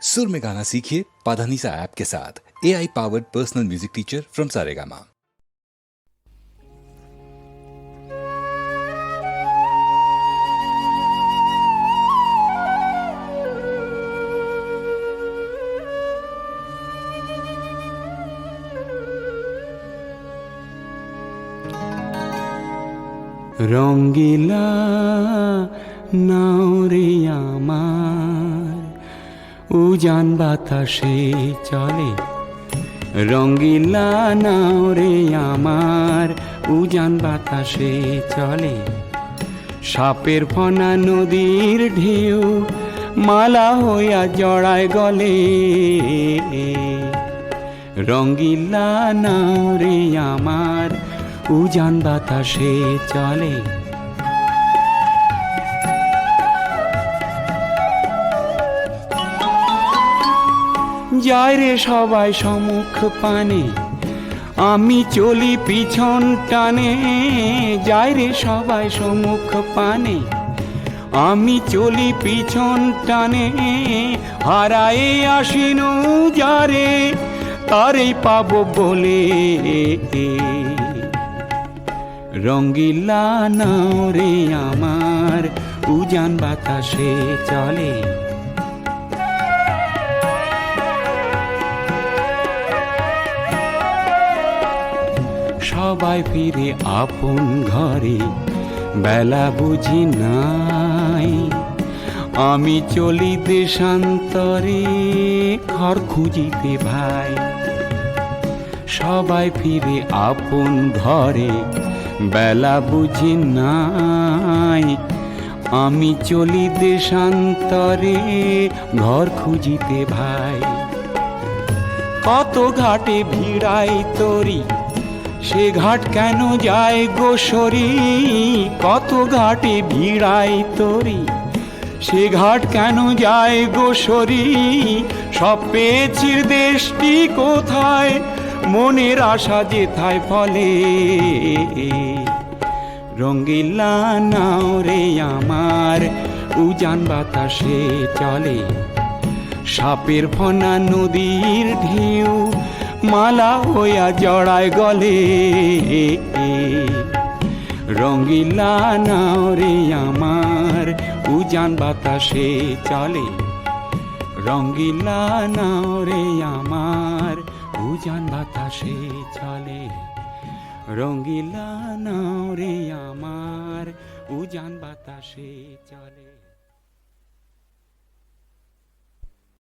सुर में गाना सीखिए पाधानीसा ऐप के साथ। AI powered personal music teacher from Saregama. রঙ্গিলা নাও রে আমার উজান বাতাসে চলে, রঙ্গিলা নাও রে আমার উজান বাতাসে চলে। সাপের ফনা নদীর ঢেউ মালা হইয়া জড়ায় গলে, রঙ্গিলা নাও রে আমার উজান বাতাসে চলে। যায় রে সবাই সম্মুখ পানে, আমি চলি পিছন টানে। যায় রে সবাই সম্মুখ পানে, আমি চলি পিছন টানে। হারায়ে আসিনু যারে তারেই পাবো বলে, রঙ্গিলা নাও রে আমার উজান বাতাসে চলে। সবাই ফিরে আপন ঘরে, বেলা বুঝি নাই। আমি চলি দেশান্তরে ঘর খুঁজিতে ভাই। সবাই ফিরে আপন ঘরে, বেলা বুঝি নাই। আমি চলি দেশান্তরে ঘর খুঁজিতে ভাই। কত ঘাটে ভিড়াই তরি, সে ঘাট কেন যায় গোসরি। কত ঘাটে ভিড়াই তরি, সে ঘাট কেন যায় গোসরি। সব পেয়েছির দেশটি কোথায়, মনের আশা যেথায় ফলে। রঙ্গিলা নাও রে আমার উজান বাতাসে চলে। সাপের ফনা নদীর ঢেউ মালা হইয়া জড়ায় গলে, রঙ্গিলা নাও রে আমার উজান বাতাসে চলে। রঙ্গিলা নাও রে আমার উজান বাতাসে চলে। রঙ্গিলা নাও রে আমার উজান বাতাসে চলে।